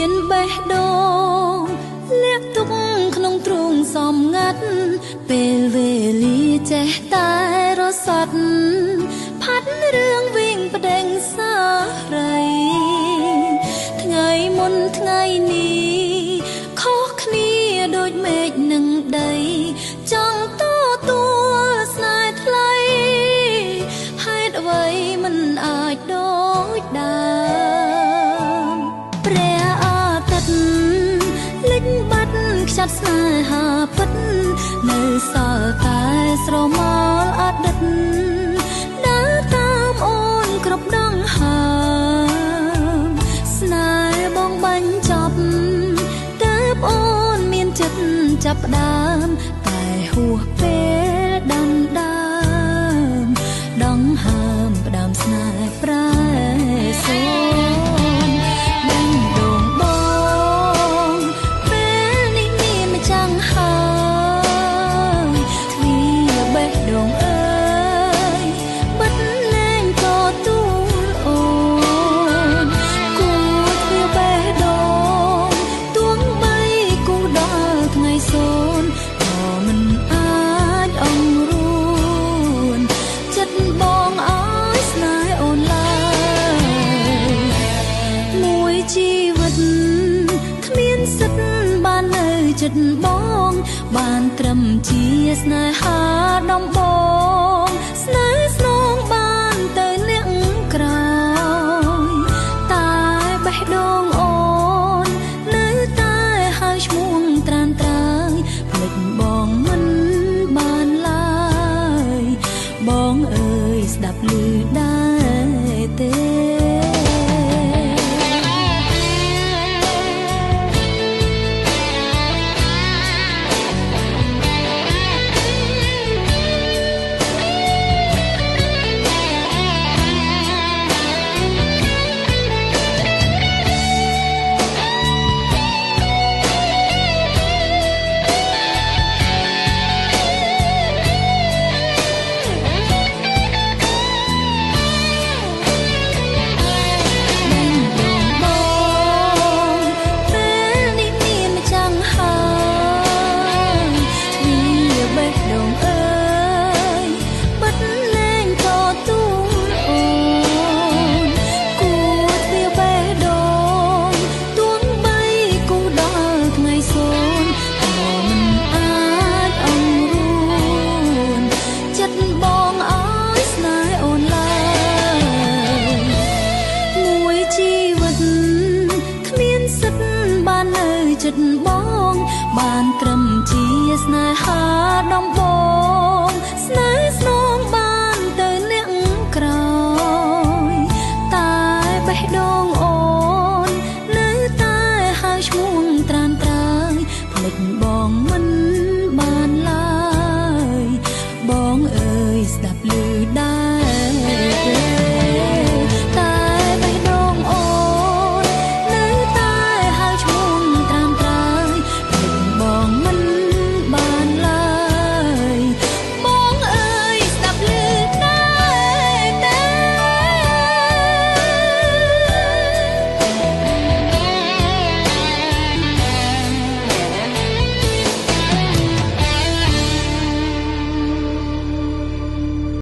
មានបេះដូងលាក់ទុកក្នុងទ្រូងសំងាត់ពេលវេលាចេះតែរសាត់ផាត់រឿងវិញប្តេងសារីថ្ងៃមុនថ្ងៃនេះខុសគ្នាដូចមេឃនឹងដីចង់ទទួលស្នេហ៍ថ្លៃហេតុអ្វីមិនអាចដូចដើមព្រះអាទិត្យលិចបាត់ខ្ចាត់ស្នេហាពិតនៅសល់តែស្រមោលអតីតដើរតាមអូនគ្រប់ដងហើមស្នេហ៍បងបាញ់ចប់ទើបអូនមានចិត្តចាប់ផ្ដើមតែហួសពេលដើមដងហើមផ្ដើមស្នេហ៍ប្រែសូនបាញ់ដងបងពេលនេះមានម្ចាំងហើយទ្វារបេះដូងអើយបិទលែងក៏ទូលអូនគួរទ្វារបេះដូងទួងបីគូដល់ថ្ងៃសូនក៏មិនអាចអង្រួនចិត្តបងឲ្យស្នេហ៍អូនឡើយមួយជីវិតគ្មានសិទ្ធបាននៅចិត្តបងបានត្រឹមជាស្នេហាដំបងស្នេហ៍ស្នងបានទៅលាក់ក្រោយតែបេះដូងអូននៅតែហើយឈ្មោះត្រានត្រើយភ្លេចបងមិនបានឡើយបងអើយស្ដាប់ឮដែរទេចិត្តបងបានត្រឹមជាស្នេហាដំបង